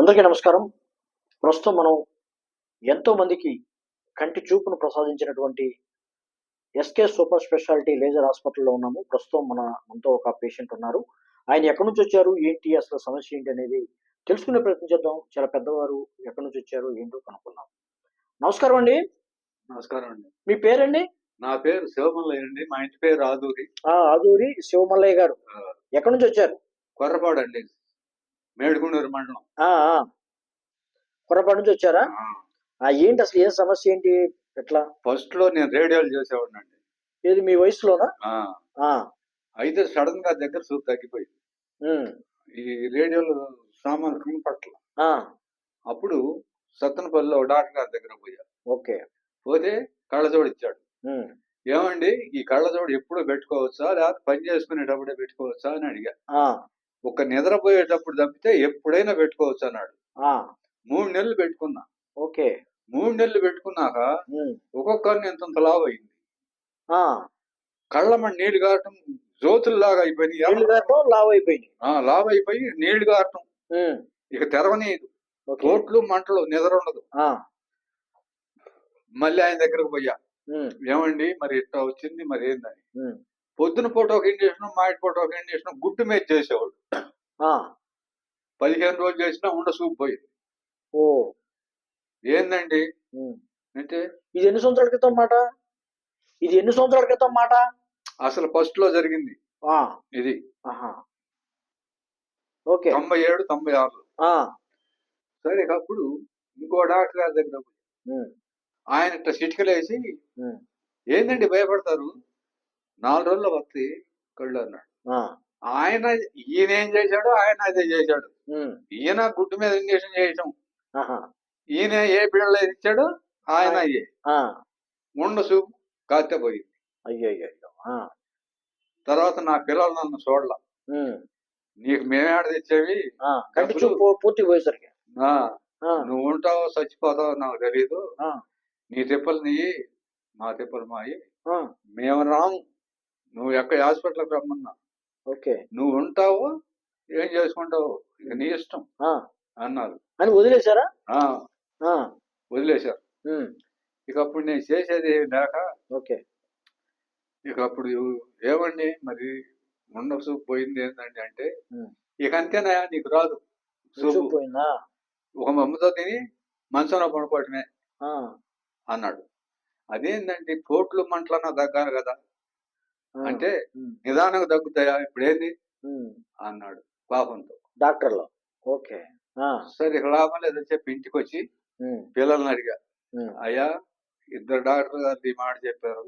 అందరికీ నమస్కారం. ప్రస్తుతం మనం ఎంతో మందికి కంటి చూపును ప్రసాదించినటువంటి ఎస్కే సూపర్ స్పెషాలిటీ లేజర్ హాస్పిటల్‌లో ఉన్నాము. ప్రస్తుతం మనతో ఒక పేషెంట్ ఉన్నారు. ఆయన ఎక్కడి నుంచి వచ్చారు? ఏంటి? అసలు సమస్య ఏంటి? అనేది తెలుసుకునే ప్రయత్నం చేద్దాం. చాలా పెద్దవారు ఎక్కడి నుంచి వచ్చారు? ఏంటో కనుక్కుందాం. నమస్కారం అండి. నమస్కారం అండి. మీ పేరండి? నా పేరు శివమల్లయ్య అండి. మా ఇంటి పేరు ఆదూరి. ఆదూరి శివమల్లయ్య గారు. ఆ, ఎక్కడి నుంచి వచ్చారు? కొర్రపాడు అండి, మేడిగుండూరు మండలం. ఆ! ఆ! కొర్రపాడు నుంచి వచ్చారా? ఏంటి అసలు ఏం సమస్య ఏంటి? ఎట్లా? ఫస్ట్ లో నేను రేడియోలు చేసేవాడిని అండి. ఏది మీ వయసులోనా? ఆ! అయితే సడన్ గా దగ్గర చూపు తగ్గిపోయింది. ఈ రేడియోలు సామాన్లు కనపట్ల. అప్పుడు సత్తనపల్లిలో డాక్టర్ గారి దగ్గర పోయా. ఓకే. పోతే కళ్ళజోడు ఇచ్చాడు. ఏమండి, ఈ కళ్ళజోడు ఎప్పుడు పెట్టుకోవచ్చా లేకపోతే పని చేసుకునేటప్పుడే పెట్టుకోవచ్చా అని అడిగా. ఒక నిద్రపోయేటప్పుడు తప్పితే ఎప్పుడైనా పెట్టుకోవచ్చు అన్నాడు. 3 నెలలు పెట్టుకున్నా. ఓకే. 3 నెలలు పెట్టుకున్నాక ఒక్కొక్కరిని ఇంతంత లావు అయింది. కళ్ళ నీళ్లు గారటం జ్యోతుల్లాగా అయిపోయింది. లావు అయిపోయి నీళ్లు గారటం ఇక తెరవనీయదు. తోట్లు మంటలు నిద్ర ఉండదు. మళ్ళీ ఆయన దగ్గరకు పోయా. ఏమండి మరి ఇట్లా వచ్చింది, మరి ఏందని. పొద్దున పూట ఒక ఇంజక్షన్, మాటి పూట ఒక ఇంజక్షన్, గుడ్డు మీద చేసేవాడు. 15 రోజులు చేసినా ఉండ చూపు పోయింది. ఓ, ఏందండి అంటే ఇది ఎన్ని సంవత్సరాల క్రితం మాట? అసలు ఫస్ట్ లో జరిగింది ఇది. ఓకే. 97, 96. సరే, అప్పుడు ఇంకో డాక్టర్ గారి దగ్గర ఆయన ఇట్లా చిటికలేసి, ఏందండి భయపడతారు, 4 రోజుల్లో వస్తాయి కళ్ళు అన్నాడు. ఈయన ఏం చేశాడు, ఆయన అదే చేశాడు. ఈయన గుడ్డు మీద ఇంజక్షన్ చేయటం, ఈయన ఏ బిళ్ళ ఇచ్చాడు, ఆయన అయ్యే ఉండ చూపు కాస్తే పోయింది. అయ్యో. తర్వాత నా పిల్లలు నన్ను చూడలా. నీకు మేమేడ తెచ్చేవి, పూర్తి పోయేసరికి నువ్వు ఉంటావో చచ్చిపోతావో నాకు తెలీదు, నీ తిప్పలు నీ, మా తిప్పలు మాయి, మేము రాము, నువ్వు ఎక్కడ హాస్పిటల్కి రమ్మన్నా, ఓకే, నువ్వు ఉంటావో ఏం చేసుకుంటావు ఇక నీ ఇష్టం అన్నారు. అని వదిలేశారా? వదిలేశారు. ఇక అప్పుడు నేను చేసేది లేక, ఓకే, ఇక అప్పుడు ఏమండి మరి ఉండ సూపు పోయింది ఏంటండి అంటే, ఇక అంతేనా, నీకు రాదు సూపు పోయిందా, ఒక మమ్మతో తిని మంచంలో పడుకోవటమే అన్నాడు. అదేంటండి, పోట్లు మంటలన్నా తగ్గాలి కదా అంటే, నిదానంగా తగ్గుతాయా ఇప్పుడేంది అన్నాడు పాపంతో డాక్టర్లో. ఓకే. సరే, ఇక లాభం లేదని చెప్పి ఇంటికి వచ్చి పిల్లల్ని అడిగా. అయ్యా, 2 డాక్టర్ గారు ఈ మాట చెప్పారు,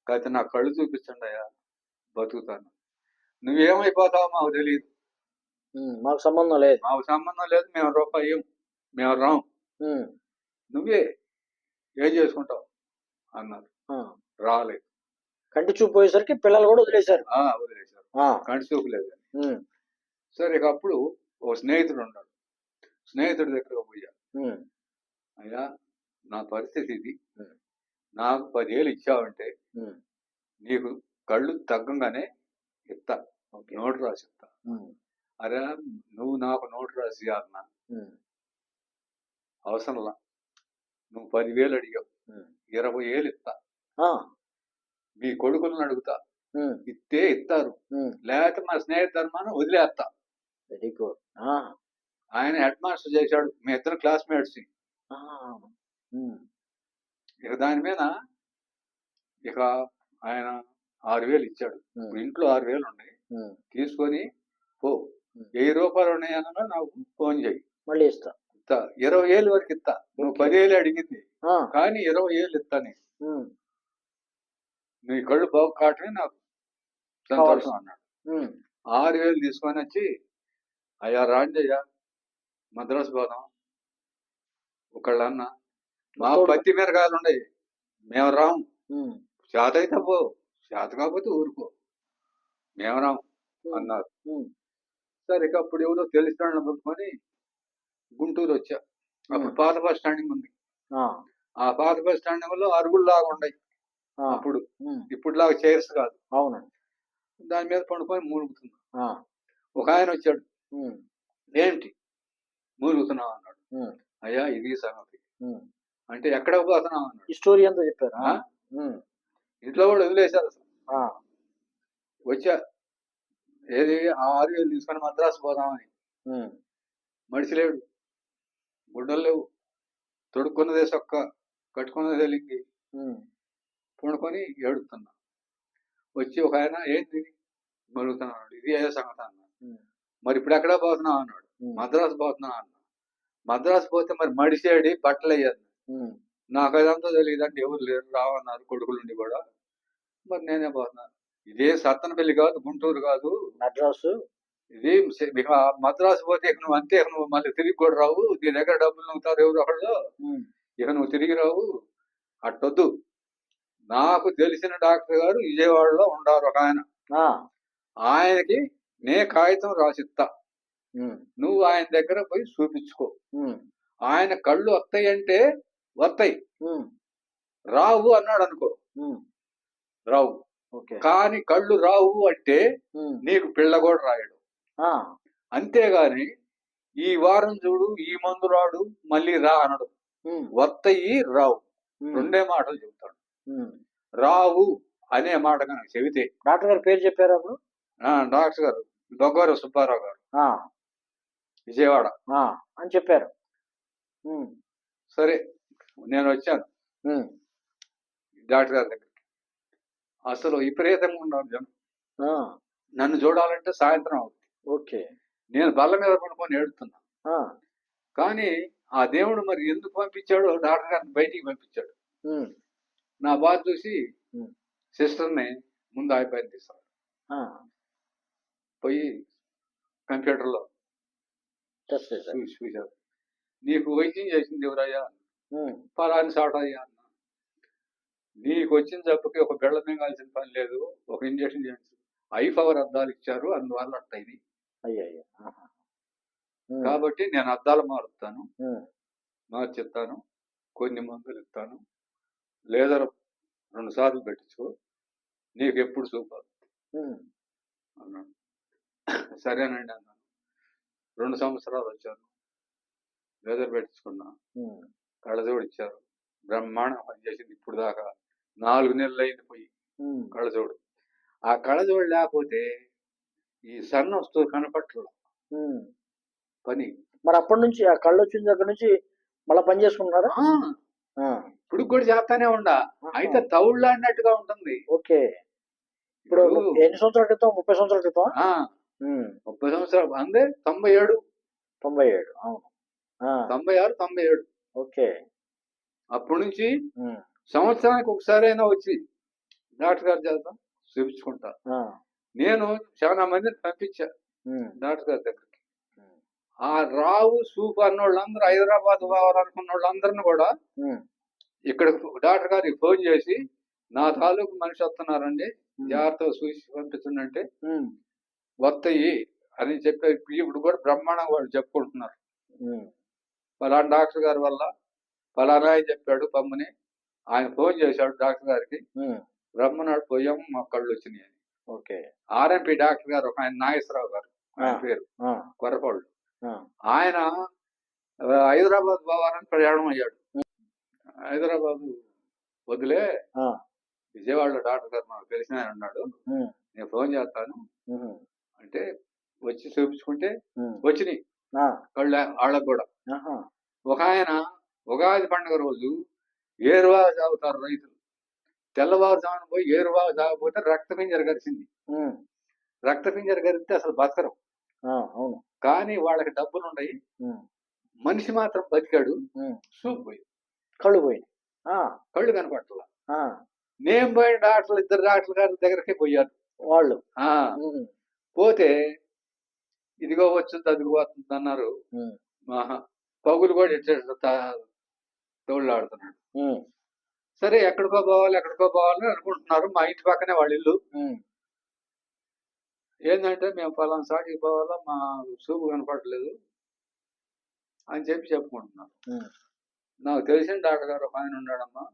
కాకపోతే నా కళ్ళు చూపించండి అయ్యా, బతుకుతాను. నువ్వేమైపోతావో మాకు తెలియదు, మాకు సంబంధం లేదు, మేము రూపాయి మేము రాం, నువ్వే ఏం చేసుకుంటావు అన్నారు. రాలేదు. కంటి చూపు పోయేసరికి పిల్లలు కూడా వదిలేశారు. కంటి చూపు లేదని. సరే, ఇక అప్పుడు ఓ స్నేహితుడు ఉన్నాడు. స్నేహితుడి దగ్గర పోయా. అయ్యా, నా పరిస్థితి ఇది, నాకు 10 ఏళ్ళు ఇచ్చావంటే నీకు కళ్ళు తగ్గంగానే ఇస్తా, నోటు రాసి ఇస్తా. అరే, నువ్వు నాకు నోటు రాసి అన్నా అవసరంలా, నువ్వు 10,000 అడిగావు, 20 ఏళ్ళు ఇస్తా, మీ కొడుకులను అడుగుతా, ఇస్తే ఇస్తారు, లేకపోతే మా స్నేహితులను వదిలేస్తా. Very good. ఆయన హెడ్ మాస్టర్ చేశాడు, మీ ఇద్దరు క్లాస్మేట్స్. ఇక దాని మీద ఇక ఆయన 6,000 ఇచ్చాడు. ఇంట్లో 6,000 ఉన్నాయి, తీసుకొని పో, 1000 రూపాయలు ఉన్నాయన్నా నాకు ఫోన్ చేయి, మళ్ళీ ఇస్తా. 20 ఏళ్ళు వరకు ఇస్తా, నువ్వు 10 ఏళ్ళు అడిగింది కానీ 20 ఏళ్ళు ఇస్తా. నీ కళ్ళు బాగు కావటమే నాకు సంతోషం అన్నాడు. 6,000 తీసుకొని వచ్చి, అయ్యా రాంజయ్య, మద్రాసు పోదాం, ఒకళ్ళన్నా మా పత్తి మిరగాయలు ఉన్నాయి, మేము రాము, చేత అయితే పో, చేత కాకపోతే ఊరుకో, మేము రాము అన్నారు. సరే, ఇక అప్పుడు ఎవరో తెలిసిన వాళ్ళని పట్టుకొని గుంటూరు వచ్చా. అప్పుడు పాత బస్ స్టాండింగ్ ఉంది. ఆ పాత బస్ స్టాండింగ్ లో అరుగుల్లాగా ఉన్నాయి అప్పుడు, ఇప్పుడులాగా చైర్స్ కాదు. దాని మీద పండుకొని మూలుగుతున్నా. ఒక ఆయన వచ్చాడు. ఏంటి మూలుగుతున్నావు అన్నాడు. అయ్యా ఇది సంగతి అంటే ఎక్కడ పోతున్నావు అన్నాడు. ఈ స్టోరీ అంతా చెప్పారు. ఇంట్లో కూడా వదిలేశారు అసలు. వచ్చా ఏది ఆ 6,000 తీసుకొని మద్రాసు పోదామని. మడిసి లేడు, గుడ్డలు లేవు, తొడుక్కున్నదే సొక్క, కట్టుకున్నదే లింగి, పూనుకొని ఏడుతున్నా. వచ్చి ఒక ఆయన ఏంది మరుగుతున్నాడు, ఇది ఏ సంగతి అన్నాడు. మరి ఇప్పుడు ఎక్కడ పోతున్నావు అన్నాడు. మద్రాసు పోతున్నావు అన్నా. మద్రాసు పోతే మరి మడిసేడి బట్టలు అయ్యాను. నాకు అదంతా తెలియదంటే ఎవరు లేరు, రావన్నారు కొడుకులుండి కూడా. మరి నేనే పోతున్నాను. ఇదే సత్తనపల్లి కాదు, గుంటూరు కాదు, మద్రాసు. ఇది మద్రాసు పోతే ఇక నువ్వు అంతే, నువ్వు మళ్ళీ తిరిగి కూడా రావు, నీ దగ్గర డబ్బులు నవ్వుతారు ఎవరు ఒకళ్ళు, ఇక నువ్వు తిరిగి రావు, అట్టొద్దు. నాకు తెలిసిన డాక్టర్ గారు విజయవాడలో ఉండారు ఒక ఆయన. ఆయనకి నే కాగితం రాసిస్తా, నువ్వు ఆయన దగ్గర పోయి చూపించుకో. ఆయన కళ్ళు వస్తాయి అంటే వస్తాయి, రావు అన్నాడు అనుకో రావు. కానీ కళ్ళు రావు అంటే నీకు పిల్ల కూడా రాయడు. అంతేగాని ఈ వారం చూడు, ఈ మందు రాడు, మళ్ళీ రా అనడు. వత్తయి రావు, రెండే మాటలు చెబుతాడు. రావు అనే మాట కనుక చెబితే, డాక్టర్ గారు పేరు చెప్పారు అప్పుడు. డాక్టర్ గారు దొగ్గారు సుబ్బారావు గారు, విజయవాడ అని చెప్పారు. సరే నేను వచ్చాను డాక్టర్ గారి దగ్గరికి. అసలు విపరీతంగా ఉన్నారు జనం. నన్ను చూడాలంటే సాయంత్రం అవుతుంది. ఓకే. నేను బల్ల మీద పడుకొని ఏడుతున్నా. కానీ ఆ దేవుడు మరి ఎందుకు పంపించాడో డాక్టర్ గారిని బయటికి పంపించాడు. నా బాధ చూసి సిస్టర్ని ముందు ఆయిపోయి తీస్తాడు. పోయి కంప్యూటర్లో చూశారు. నీకు వైద్యం చేసింది ఎవరయ్యా? ఫలాని సాట అయ్యా అన్న. నీకు వచ్చిన జబ్బుకి ఒక బెళ్ళ మింగాల్సిన పని లేదు, ఒక ఇంజక్షన్ చేసి ఐ-పవర్ అద్దాలు ఇచ్చారు, అందువల్ల అట్టయింది. కాబట్టి నేను అద్దాలు మారుస్తాను, మార్చిస్తాను, కొన్ని మందులు ఇస్తాను, లేజర్ 2 సార్లు పెట్టించుకో, నీకు ఎప్పుడు చూపాలి అన్నాడు. సరేనండి అన్నాను. 2 సంవత్సరాలు వచ్చాను, లేజర్ పెట్టించుకున్నా, కళ్ళజోడు ఇచ్చారు, బ్రహ్మాండం పనిచేసింది. ఇప్పుడు దాకా 4 నెలలు అయింది పోయి కళ్ళజోడు. ఆ కళ్ళజోడు లేకపోతే ఈ సన్న వస్తువు కనపట్ల పని. మరి అప్పటి నుంచి ఆ కళ్ళు వచ్చిన దగ్గర నుంచి మళ్ళీ పని చేసుకుంటున్నారా? ఇప్పుడు కూడా చేస్తానే ఉండా, అయితే తౌళ్ళు అన్నట్టుగా ఉంటుంది. ఓకే. ఇప్పుడు ఎన్ని సంవత్సరాల క్రితం? 30 సంవత్సరాల క్రితం. 30 సంవత్సరాలు అందే 97. అవును. 96, 97. ఓకే. అప్పటి నుంచి సంవత్సరానికి ఒకసారి అయినా వచ్చి డాక్టర్ గారి చేత చూపించుకుంటా. నేను చాలా మందిని పంపించా డాక్టర్ గారి దగ్గరికి. ఆ రావు సూపు అన్నోళ్ళందరూ హైదరాబాద్ పోవాలనుకున్న వాళ్ళందరిని కూడా ఇక్కడ డాక్టర్ గారికి ఫోన్ చేసి, నా తాలూకు మనిషి వస్తున్నారండి, జాగ్రత్తగా చూసి పంపించండి, వస్తాయి అని చెప్పి ఇప్పుడు కూడా బ్రహ్మాండంగా వాళ్ళు చెప్పుకుంటున్నారు. ఫలానా డాక్టర్ గారి వల్ల ఫలానా ఆయన చెప్పాడు పమ్మని. ఆయన ఫోన్ చేశాడు డాక్టర్ గారికి, బ్రహ్మనాడు పోయాము, మా కళ్ళు వచ్చినాయి అని. ఓకే. ఆర్ఎంపీ డాక్టర్ గారు ఒక ఆయన నాగేశ్వరరావు గారు, ఆయన పేరు కొరపాళ్ళు. ఆయన హైదరాబాద్ పోవాలని ప్రయాణం అయ్యాడు. హైదరాబాద్ వదిలే విజయవాడలో డాక్టర్ గారు మనకు తెలిసిన ఆయన ఉన్నాడు, నేను ఫోన్ చేస్తాను అంటే వచ్చి చూపించుకుంటే వచ్చినాయి కళ్ళు వాళ్ళకు కూడా. ఒక ఆయన ఉగాది పండుగ రోజు ఏరువాగా తాగుతారు రైతులు. తెల్లవారుజామున పోయి ఏరువాగా తాగకపోతే రక్త పింజర గరిచింది. రక్త పింజర గరిస్తే అసలు బతకరు. అవును. కానీ వాళ్ళకి డబ్బులు ఉన్నాయి, మనిషి మాత్రం బతికాడు. సూప్ పోయి కళ్ళు పోయి కళ్ళు కనపట్లా. నేను పోయిన డాక్టర్లు 2 డాక్టర్ గారి దగ్గరకే పోయారు వాళ్ళు. పోతే ఇదిగో వచ్చింది అదిగో వస్తుంది అన్నారు. పగులు కూడా ఇట్లా తోళ్ళాడుతున్నాడు. సరే ఎక్కడికో పోవాలని అనుకుంటున్నారు. మా ఇంటి పక్కనే వాళ్ళ ఇల్లు. ఏంటంటే మేము పలానా సాటికి పోవాలా, మా చూపు కనపడలేదు అని చెప్పి చెప్పుకుంటున్నాను. నాకు తెలిసిన డాక్టర్ గారు ఒక ఆయన ఉన్నాడమ్మా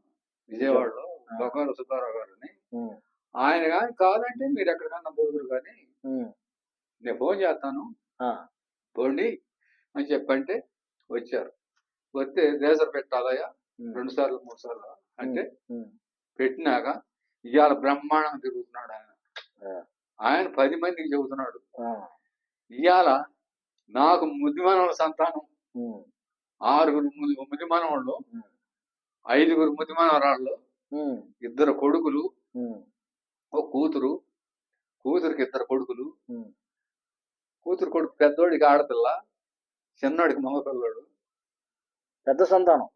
విజయవాడలో, దొగ్గారు సుబ్బారావు గారు అని. ఆయన కానీ కాదంటే మీరు ఎక్కడికన్నా పోదురు కానీ నేను ఫోన్ చేస్తాను పోండి అని చెప్పంటే వచ్చారు. వస్తే లేజర్ పెట్టాలయ్యా 2 సార్లు 3 సార్లు అంటే పెట్టినాక ఇవాళ బ్రహ్మాండం తిరుగుతున్నాడు ఆయన. ఆయన 10 మందికి చెబుతున్నాడు. ఇవాళ నాకు ముదిమనవుల సంతానం 6 ముదిమనవాళ్ళు, 5 ముదిమనవరాళ్ళు, 2 కొడుకులు, ఒక కూతురు, కూతురికి 2 కొడుకులు, కూతురు కొడుకు పెద్దోడికి ఆడపిల్ల, చిన్నోడికి మగపిల్లోడు. పెద్ద సంతానం,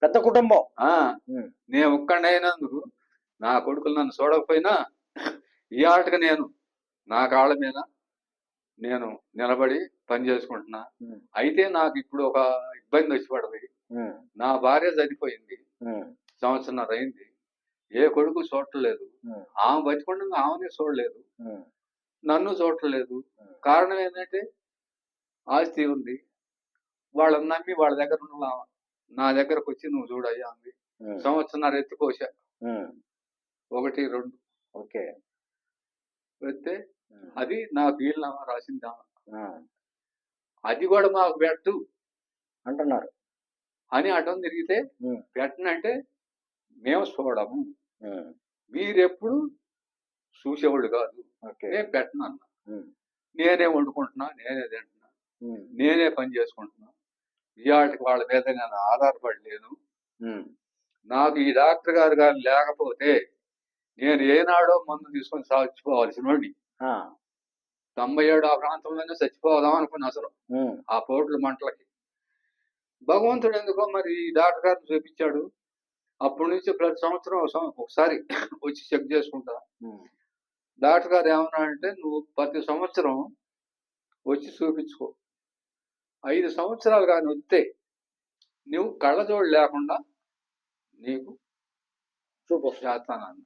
పెద్ద కుటుంబం. నేను ఒక్కడైనందుకు నా కొడుకులు నన్ను చూడకపోయినా ఈ ఆటకు నేను నా కాళ్ళ మీద నేను నిలబడి పని చేసుకుంటున్నా. అయితే నాకు ఇప్పుడు ఒక ఇబ్బంది వచ్చి పడది. నా భార్య చనిపోయింది, 1 సంవత్సరం అయింది. ఏ కొడుకు చూడలేదు. ఆమె బతికుండగా ఆమెనే చూడలేదు, నన్ను చూడలేదు. కారణం ఏంటంటే ఆస్తి ఉంది. వాళ్ళని నమ్మి వాళ్ళ దగ్గర ఉన్న నా దగ్గరకు వచ్చి నువ్వు చూడయ్యా అంది. 1 సంవత్సరం ఎత్తుకోసా. 1, 2 ఓకే వస్తే అది నాకు వీలునామా రాసిందా, అది కూడా మాకు పెట్టు అంటున్నారు అని అటం తిరిగితే పెట్టనంటే మేము చూడము, మీరెప్పుడు చూసేవాళ్ళు కాదు, నేను పెట్టను అన్నా. నేనే వండుకుంటున్నా, నేనే తింటున్నా, నేనే పని చేసుకుంటున్నా. ఇవాళకి వాళ్ళ మీద నేను ఆధారపడలేను. నాకు ఈ డాక్టర్ గారు కానీ లేకపోతే నేను ఏనాడో మందు తీసుకొని చచ్చిపోవాల్సిన వాడిని. 97 ఆ ప్రాంతంలోనే చచ్చిపోదాం అనుకున్నా అసలు ఆ పోట్ల మంటలకి. భగవంతుడు ఎందుకో మరి ఈ డాక్టర్ గారిని చూపించాడు. అప్పటి నుంచి ప్రతి సంవత్సరం ఒకసారి వచ్చి చెక్ చేసుకుంటా. డాక్టర్ గారు ఏమన్నా అంటే నువ్వు ప్రతి సంవత్సరం వచ్చి చూపించుకో, 5 సంవత్సరాలు కానీ వస్తే నువ్వు కళ్ళజోడు లేకుండా నీకు చేస్తానన్న.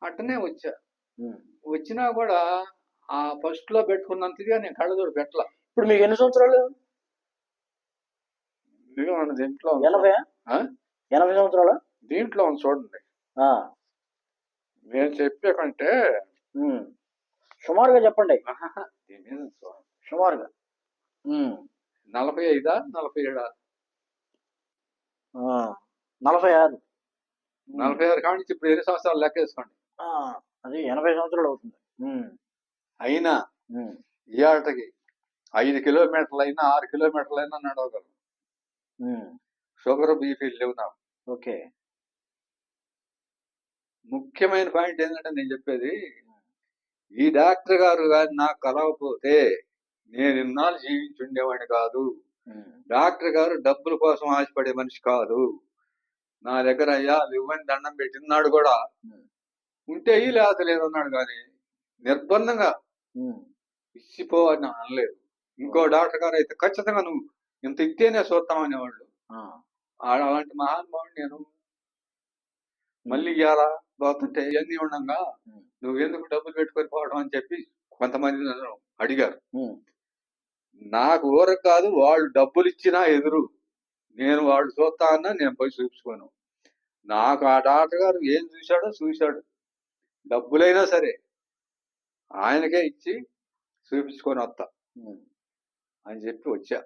అట్టనే వచ్చా. వచ్చినా కూడా ఆ ఫస్ట్ లో పెట్టుకున్నంతగా నేను కళ్ళజోడు పెట్టలా. ఇప్పుడు మీకు ఎన్ని సంవత్సరాలు? దీంట్లో 80 సంవత్సరాలు దీంట్లో చూడండి. నేను చెప్పే కంటే సుమారుగా చెప్పండి. సుమారుగా 45 47 46 46 కాడి నుంచి ఇప్పుడు 2 సంవత్సరాలు లెక్కేసుకోండి. అది 80 సంవత్సరాలు అవుతుంది. అయినా ఇవాళకి 5 కిలోమీటర్లు అయినా 6 కిలోమీటర్లు అయినా నడవగలను. షుగర్ బీపీ లేవు నాకు. ఓకే. ముఖ్యమైన పాయింట్ ఏంటంటే నేను చెప్పేది, ఈ డాక్టర్ గారు కానీ నాకు కలవకపోతే నేను ఇన్నాళ్ళు జీవించి ఉండేవాడిని కాదు. డాక్టర్ గారు డబ్బుల కోసం ఆశపడే మనిషి కాదు. నా దగ్గర అయ్యా ఇవ్వని దండం పెట్టినాడు కూడా, ఉంటే ఈ లేత లేదన్నాడు కానీ నిర్బంధంగా ఇచ్చిపో అని అనలేదు. ఇంకో డాక్టర్ గారు అయితే ఖచ్చితంగా నువ్వు ఇంత ఇస్తేనే చూస్తామనేవాళ్ళు. అలాంటి మహానుభావుడు నేను. మళ్ళీ ఇవ్వాలా పోతుంటే ఇవన్నీ ఉండగా నువ్వెందుకు డబ్బులు పెట్టుకొని పోవడం అని చెప్పి కొంతమంది నన్ను అడిగారు. నాకు ఊరకు కాదు, వాళ్ళు డబ్బులు ఇచ్చినా ఎదురు, నేను వాళ్ళు చూస్తా అన్నా నేను పోయి చూపించుకోను. నాకు ఆ డాక్టర్ గారు ఏం చూశాడు, డబ్బులైనా సరే ఆయనకే ఇచ్చి చూపించుకొని వస్తా అని చెప్పి వచ్చా.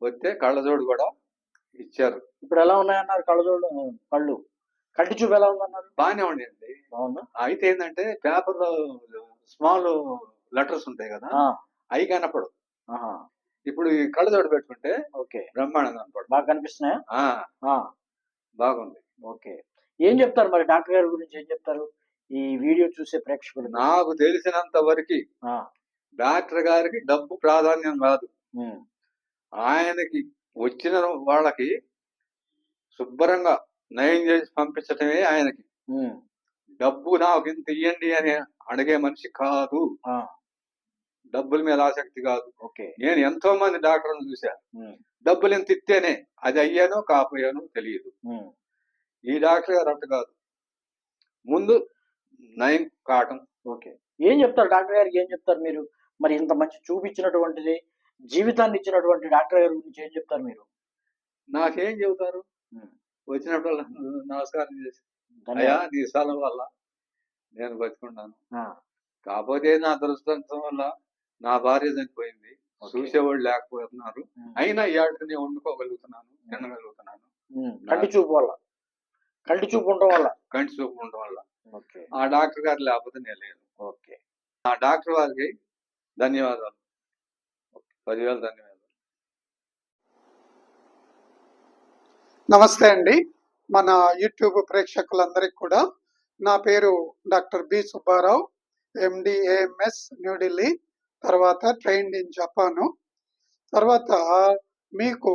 వస్తే కళ్ళజోడు కూడా ఇచ్చారు. ఇప్పుడు ఎలా ఉన్నాయన్నారు కళ్ళజోడు? కంటి చూపు ఎలా ఉందన్నారు? బాగానే ఉండేది. అయితే ఏంటంటే పేపర్లో స్మాల్ లెటర్స్ ఉంటాయి కదా, అవి కనపడు. ఇప్పుడు ఈ కళ్ళజోడు పెట్టుకుంటే బ్రహ్మాండంగా కనపడు. బాగా కనిపిస్తున్నాయా? బాగుంది. ఓకే. ఏం చెప్తారు మరి డాక్టర్ గారి గురించి? ఏం చెప్తారు ఈ వీడియో చూసే ప్రేక్షకులు? నాకు తెలిసినంత వరకు డాక్టర్ గారికి డబ్బు ప్రాధాన్యం కాదు. ఆయనకి వచ్చిన వాళ్ళకి శుభ్రంగా నయం చేసి పంపించటమే ఆయనకి. డబ్బు నాకు ఇంత ఇయ్యండి అని అడిగే మనిషి కాదు. డబ్బుల మీద ఆసక్తి కాదు. నేను ఎంతో మంది డాక్టర్లను చూసా, డబ్బులు ఎంత ఇస్తేనే అది అయ్యానో కాపోయానో తెలియదు. ఈ డాక్టర్ గారు అట్ట కాదు, ముందు నయం కావటం. ఏం చెప్తారు డాక్టర్ గారికి? ఏం చెప్తారు మీరు? మరి ఇంత మంచి చూపించినటువంటిది, జీవితాన్ని ఇచ్చినటువంటి డాక్టర్ గారి గురించి ఏం చెప్తారు మీరు? నాకేం చెబుతారు? వచ్చినప్పుడు నమస్కారం చేసి, అయ్యా నీ స్థలం వల్ల నేను బతుకున్నాను, కాకపోతే నా దురదృష్టం వల్ల నా భార్య చనిపోయింది. చూసేవాళ్ళు లేకపోతున్నారు. అయినా ఈ ఆటని నేను వండుకోగలుగుతున్నాను, తినగలుగుతున్నాను. కంటి చూపు వల్ల, కంటి చూపు ఉండడం వల్ల, కంటి చూపు ఉండడం వల్ల. ఆ డాక్టర్ గారు లేకపోతే నేను లేను. ఆ డాక్టర్ వారికి ధన్యవాదాలు, 10,000 ధన్యవాదాలు. నమస్తే అండి. మన యూట్యూబ్ ప్రేక్షకులందరికీ కూడా నా పేరు డాక్టర్ బి సుబ్బారావు, ఎండి ఏఎంఎస్ న్యూఢిల్లీ, తర్వాత ట్రైన్డ్ ఇన్ జపాను. తర్వాత మీకు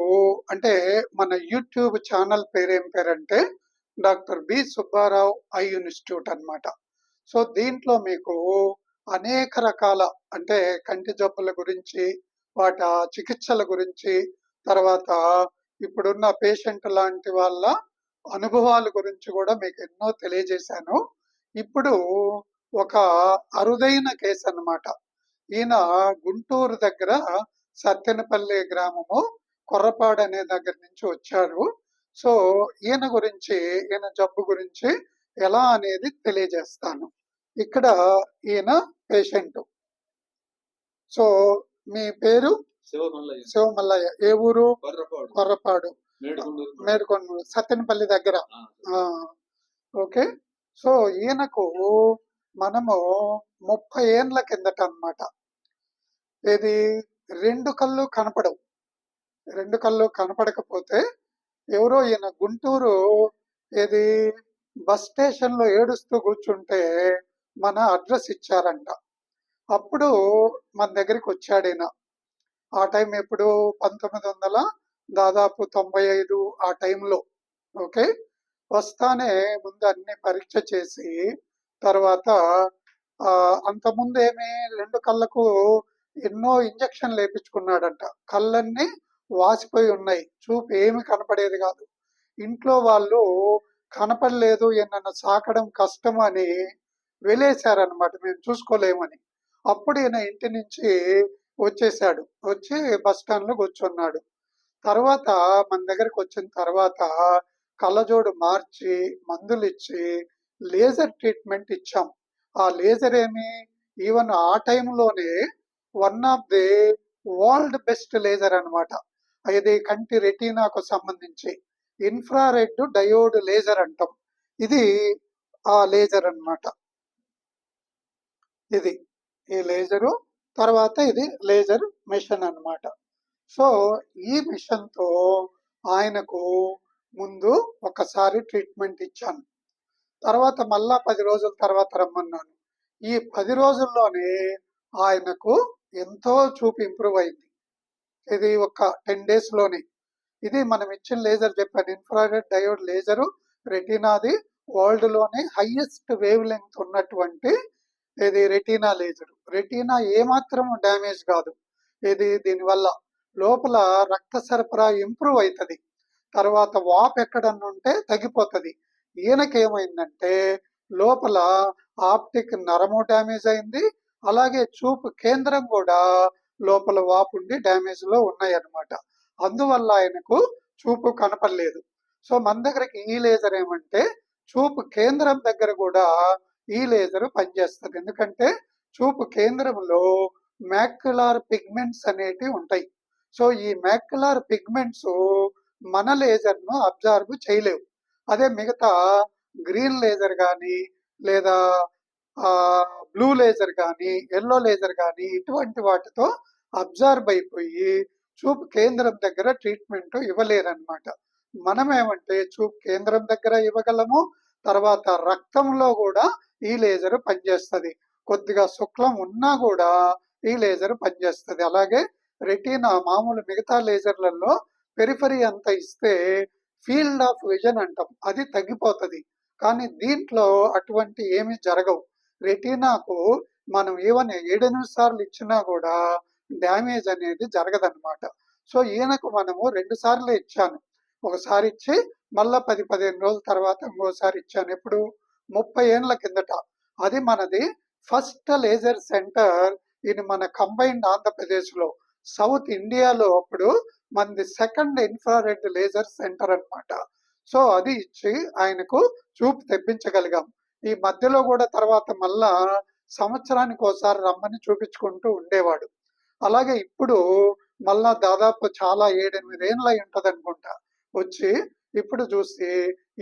అంటే మన యూట్యూబ్ ఛానల్ పేరు ఏం పేరంటే doctor B Subbarao eye institute అన్నమాట. సో దీంట్లో మీకు అనేక రకాల అంటే కంటి జబ్బుల గురించి, వాటి చికిత్సల గురించి, తర్వాత ఇప్పుడున్న పేషెంట్ లాంటి వాళ్ళ అనుభవాల గురించి కూడా మీకు ఎన్నో తెలియజేశాను. ఇప్పుడు ఒక అరుదైన కేసు అన్నమాట. ఈయన గుంటూరు దగ్గర సత్తెనపల్లి గ్రామము కొర్రపాడు అనే దగ్గర నుంచి వచ్చారు. సో ఈయన జబ్బు గురించి ఎలా అనేది తెలియజేస్తాను. ఇక్కడ ఈయన పేషెంట్. సో మీ పేరు? శివమల్లయ్య. ఏ ఊరు? కొర్రపాడు, మేడుకొండూరు, సత్తెనపల్లి దగ్గర. ఓకే. సో ఈయనకు మనము 30 ఏళ్ల కిందట అన్నమాట, ఇది 2 కళ్ళు కనపడవు. 2 కళ్ళు కనపడకపోతే ఎవరో ఈయన గుంటూరు ఇది బస్ స్టేషన్ లో ఏడుస్తూ కూర్చుంటే మన అడ్రస్ ఇచ్చారంట. అప్పుడు మన దగ్గరికి వచ్చాడు ఈయన. ఆ టైం ఎప్పుడు 1900 దాదాపు 95 ఆ టైంలో. ఓకే. వస్తానే ముందు అన్ని పరీక్ష చేసి తర్వాత అంతకుముందు ఏమి 2 కళ్ళకు ఎన్నో ఇంజక్షన్లు వేయించుకున్నాడంట. కళ్ళన్నీ వాసిపోయి ఉన్నాయి, చూపు ఏమి కనపడేది కాదు. ఇంట్లో వాళ్ళు కనపడలేదు, ఈయన సాకడం కష్టం అని వెలేశారనమాట, మేము చూసుకోలేమని. అప్పుడు ఈయన ఇంటి నుంచి వచ్చేసాడు, వచ్చి బస్ స్టాండ్ లో కూర్చున్నాడు. తర్వాత మన దగ్గరకు వచ్చిన తర్వాత కళ్ళజోడు మార్చి మందులు ఇచ్చి లేజర్ ట్రీట్మెంట్ ఇచ్చాం. ఆ లేజర్ ఏమి ఈవెన్ ఆ టైంలోనే one of the world best laser అన్నమాట. ఇది కంటి రెటీనాకు సంబంధించి ఇన్ఫ్రారెడ్ డయోడ్ లేజర్ అంటాం. ఇది ఆ లేజర్ అన్నమాట. ఇది ఈ లేజరు. తర్వాత ఇది లేజర్ మిషన్ అన్నమాట. సో ఈ మిషన్ తో ఆయనకు ముందు ఒకసారి ట్రీట్మెంట్ ఇచ్చాను. తర్వాత మళ్ళా 10 రోజుల తర్వాత రమ్మన్నాను. ఈ 10 రోజుల్లోనే ఆయనకు ఎంతో చూపు ఇంప్రూవ్ అయింది. ఇది ఒక 10 days లోనే. ఇది మనం ఇచ్చిన లేజర్ చెప్పాను, ఇన్ఫ్రారెడ్ డయోడ్ లేజరు, రెటీనాది వరల్డ్ లోనే హైయెస్ట్ వేవ్ లెంగ్త్ ఉన్నటువంటి ఇది రెటీనా లేజర్. రెటీనా ఏమాత్రం డ్యామేజ్ కాదు. ఇది దీనివల్ల లోపల రక్త సరఫరా ఇంప్రూవ్ అవుతుంది. తర్వాత వాప్ ఎక్కడన్నా ఉంటే తగ్గిపోతుంది. ఈయనకేమైందంటే లోపల ఆప్టిక్ నరము డ్యామేజ్ అయింది, అలాగే చూపు కేంద్రం కూడా లోపల వాపుండి డ్యామేజ్ లో ఉన్నాయి అన్నమాట. అందువల్ల ఆయనకు చూపు కనపడలేదు. సో మన దగ్గరకి ఈ లేజర్ ఏమంటే చూపు కేంద్రం దగ్గర కూడా ఈ లేజర్ పనిచేస్తుంది. ఎందుకంటే చూపు కేంద్రంలో మ్యాక్యులార్ పిగ్మెంట్స్ అనేటివి ఉంటాయి. సో ఈ మ్యాక్యులార్ పిగ్మెంట్స్ మన లేజర్ ను అబ్జర్వ్ చేయలేవు. అదే మిగతా గ్రీన్ లేజర్ కానీ లేదా బ్లూ లేజర్ కానీ ఎల్లో లేజర్ కానీ ఇటువంటి వాటితో అబ్జర్వ్ అయిపోయి చూపు కేంద్రం దగ్గర ట్రీట్మెంట్ ఇవ్వలేరన్నమాట. మనం ఏమంటే చూపు కేంద్రం దగ్గర ఇవ్వగలము, తర్వాత రక్తంలో కూడా ఈ లేజర్ పనిచేస్తుంది. కొద్దిగా శుక్లం ఉన్నా కూడా ఈ లేజర్ పనిచేస్తుంది. అలాగే రెటీనా మామూలు మిగతా లేజర్లలో పెరిఫరీ అంతా ఇస్తే ఫీల్డ్ ఆఫ్ విజన్ అంటాం, అది తగ్గిపోతుంది. కానీ దీంట్లో అటువంటి ఏమి జరగవు. రెటీనాకు మనం ఈవెన్ 7 సార్లు ఇచ్చినా కూడా డ్యామేజ్ అనేది జరగదన్నమాట. సో ఈయనకు మనము 2 సార్లు ఇచ్చాను. ఒకసారి ఇచ్చి మళ్ళా 10-15 రోజుల తర్వాత ఇంకోసారి ఇచ్చాను. ఎప్పుడు 30 ఏళ్ల కిందట. అది మనది ఫస్ట్ లేజర్ సెంటర్ ఇది మన కంబైన్డ్ ఆంధ్రప్రదేశ్ లో, సౌత్ ఇండియాలో అప్పుడు మనది సెకండ్ ఇన్ఫ్రారెడ్ లేజర్ సెంటర్ అన్నమాట. సో అది ఇచ్చి ఆయనకు చూపు తెప్పించగలిగాం. ఈ మధ్యలో కూడా తర్వాత మళ్ళా సంవత్సరానికి ఒకసారి రమ్మని చూపించుకుంటూ ఉండేవాడు. అలాగే ఇప్పుడు మళ్ళా దాదాపు చాలా 7-8 ఏళ్ళు అయి ఉంటుంది అనుకుంటా వచ్చి. ఇప్పుడు చూసి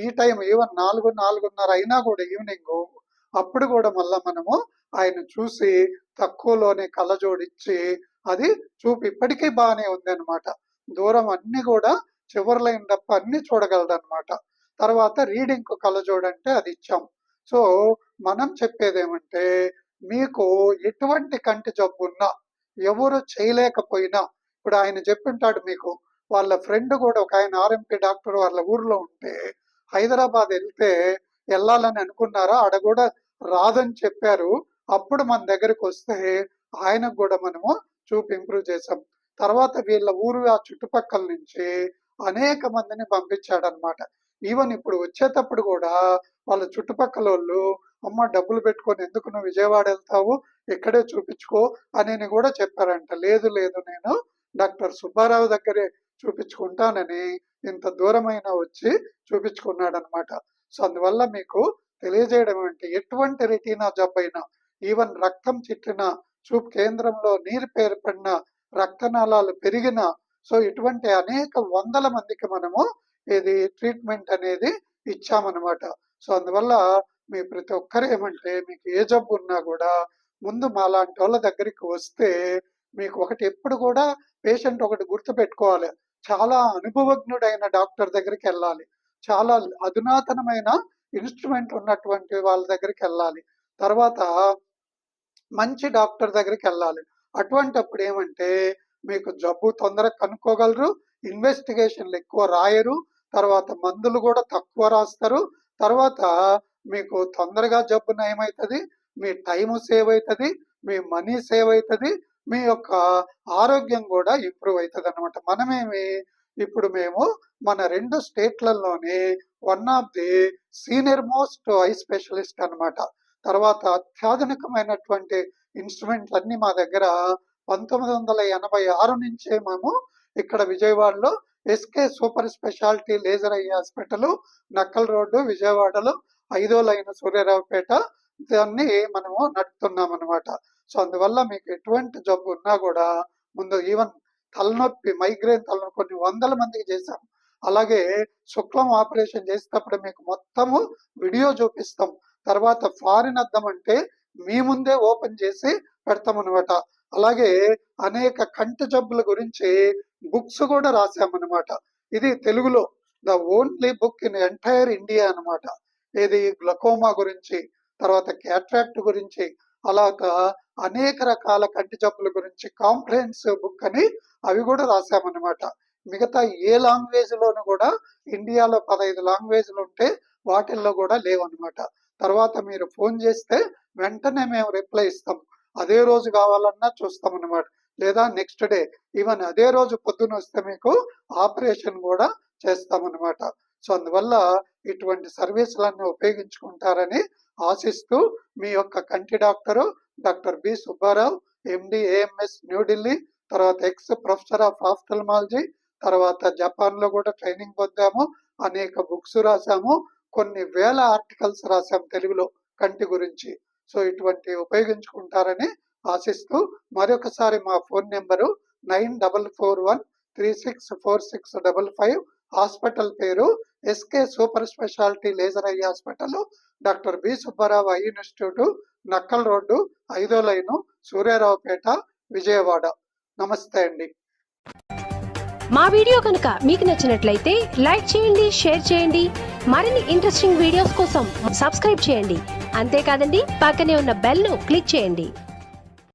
ఈ టైం ఈవెన్ 4-4:30 అయినా కూడా ఈవినింగ్, అప్పుడు కూడా మళ్ళా మనము ఆయన చూసి తక్కువలోనే కళ్ళజోడిచ్చి అది చూపి ఇప్పటికీ బాగానే ఉంది అనమాట. దూరం అన్ని కూడా చివరి లైన్ తప్ప అన్ని చూడగలదన్నమాట. తర్వాత రీడింగ్ కళ్ళజోడంటే అది ఇచ్చాం. సో మనం చెప్పేది ఏమంటే, మీకు ఎటువంటి కంటి జబ్బు ఉన్నా, ఎవరు చేయలేకపోయినా, ఇప్పుడు ఆయన చెప్పింటాడు మీకు వాళ్ళ ఫ్రెండ్ కూడా ఒక ఆయన ఆర్ఎంపీ డాక్టర్ వాళ్ళ ఊర్లో ఉంటే హైదరాబాద్ వెళ్ళాలని అనుకున్నారా, ఆడ కూడా రాదని చెప్పారు. అప్పుడు మన దగ్గరికి వస్తే ఆయనకు కూడా మనము చూపు ఇంప్రూవ్ చేసాం. తర్వాత వీళ్ళ ఊరు ఆ చుట్టుపక్కల నుంచి అనేక మందిని పంపించాడనమాట. ఈవెన్ ఇప్పుడు వచ్చేటప్పుడు కూడా వాళ్ళ చుట్టుపక్కల వాళ్ళు, అమ్మ డబ్బులు పెట్టుకొని ఎందుకు నువ్వు విజయవాడ వెళ్తావు, ఇక్కడే చూపించుకో అని కూడా చెప్పారంట. లేదు లేదు, నేను డాక్టర్ సుబ్బారావు దగ్గరే చూపించుకుంటానని ఇంత దూరమైన వచ్చి చూపించుకున్నాడు అనమాట. సో అందువల్ల మీకు తెలియజేయడం ఏంటి, ఎటువంటి రెటీనా జబ్బైనా, ఈవెన్ రక్తం చిట్టిన, చూపు కేంద్రంలో నీరు పేర్పడిన, రక్తనాళాలు పెరిగిన, సో ఇటువంటి అనేక వందల మందికి మనము ఇది ట్రీట్మెంట్ అనేది ఇచ్చామన్నమాట. సో అందువల్ల మీ ప్రతి ఒక్కరు ఏమంటే, మీకు ఏ జబ్బు ఉన్నా కూడా ముందు మాలాంటి వాళ్ళ దగ్గరికి వస్తే మీకు ఒకటి ఎప్పుడు కూడా పేషెంట్ ఒకటి గుర్తు పెట్టుకోవాలి, చాలా అనుభవజ్ఞుడైన డాక్టర్ దగ్గరికి వెళ్ళాలి, చాలా అధునాతనమైన ఇన్స్ట్రుమెంట్ ఉన్నటువంటి వాళ్ళ దగ్గరికి వెళ్ళాలి, తర్వాత మంచి డాక్టర్ దగ్గరికి వెళ్ళాలి. అటువంటిప్పుడు ఏమంటే మీకు జబ్బు తొందరగా కనుక్కోగలరు, ఇన్వెస్టిగేషన్లు ఎక్కువ రాయరు, తర్వాత మందులు కూడా తక్కువ రాస్తారు, తర్వాత మీకు తొందరగా జబ్బు నయమవుతుంది, మీ టైం సేవ్ అవుతుంది, మీ మనీ సేవ్ అవుతుంది, మీ యొక్క ఆరోగ్యం కూడా ఇంప్రూవ్ అవుతుంది అనమాట. ఇప్పుడు మేము మన 2 స్టేట్లలోనే one of the senior most eye specialist అనమాట. తర్వాత అత్యాధునికమైనటువంటి ఇన్స్ట్రుమెంట్లు అన్ని మా దగ్గర 1986 నుంచే మేము ఇక్కడ విజయవాడలో SK super speciality laser eye hospital, Nakkal road, విజయవాడలో 5వ లైన్, సూర్యారావుపేట, దాన్ని మనము నడుపుతున్నాం అనమాట. సో అందువల్ల మీకు ఎటువంటి జబ్బు ఉన్నా కూడా ముందు ఈవెన్ తలనొప్పి, మైగ్రేన్ తలనొప్పి కొన్ని వందల మందికి చేశాం. అలాగే శుక్లం ఆపరేషన్ చేసేటప్పుడు మీకు మొత్తము వీడియో చూపిస్తాం. తర్వాత ఫారిన్ అద్దం అంటే మీ ముందే ఓపెన్ చేసి పెడతాం అనమాట. అలాగే అనేక కంటి జబ్బుల గురించి బుక్స్ కూడా రాసామన్నమాట. ఇది తెలుగులో the only book in entire India అనమాట. ఇది గ్లకోమా గురించి, తర్వాత క్యాట్రాక్ట్ గురించి, అలాగా అనేక రకాల కంటి జబ్బుల గురించి కాంప్రహెన్సివ్ బుక్ అని అవి కూడా రాసామన్నమాట. మిగతా ఏ లాంగ్వేజ్ లోను కూడా ఇండియాలో 15 లాంగ్వేజ్లు ఉంటే వాటిల్లో కూడా లేవన్నమాట. తర్వాత మీరు ఫోన్ చేస్తే వెంటనే మేము రిప్లై ఇస్తాం. అదే రోజు కావాలన్నా చూస్తాం అన్నమాట, లేదా నెక్స్ట్ డే, ఈవెన్ అదే రోజు పొద్దున వస్తే మీకు ఆపరేషన్ కూడా చేస్తామన్నమాట. సో అందువల్ల ఇటువంటి సర్వీసులన్నీ ఉపయోగించుకుంటారని ఆశిస్తూ మీ యొక్క కంటి డాక్టరు డాక్టర్ బి సుబ్బారావు, ఎండి ఏఎంఎస్ న్యూఢిల్లీ, తర్వాత ఎక్స్ ప్రొఫెసర్ ఆఫ్ ఆఫ్థల్మాలజీ, తర్వాత జపాన్ లో కూడా ట్రైనింగ్ పొందాము, అనేక బుక్స్ రాసాము, కొన్ని వేల ఆర్టికల్స్ రాసాము తెలుగులో కంటి గురించి. సో ఇటువంటి ఉపయోగించుకుంటారని ఆశిస్తూ మరొకసారి మా ఫోన్ నెంబరు 9441364655. హాస్పిటల్ పేరు SK super speciality laser eye hospital, doctor B Subbarao eye institute, Nakkal road, 5వ లైను, సూర్యారావుపేట, విజయవాడ. నమస్తే అండి. మా వీడియో కనుక మీకు నచ్చినట్లయితే లైక్ చేయండి, షేర్ చేయండి. మరిన్ని ఇంట్రెస్టింగ్ వీడియోస్ కోసం సబ్స్క్రైబ్ చేయండి. అంతేకాదండి, పక్కనే ఉన్న బెల్ ను క్లిక్ చేయండి.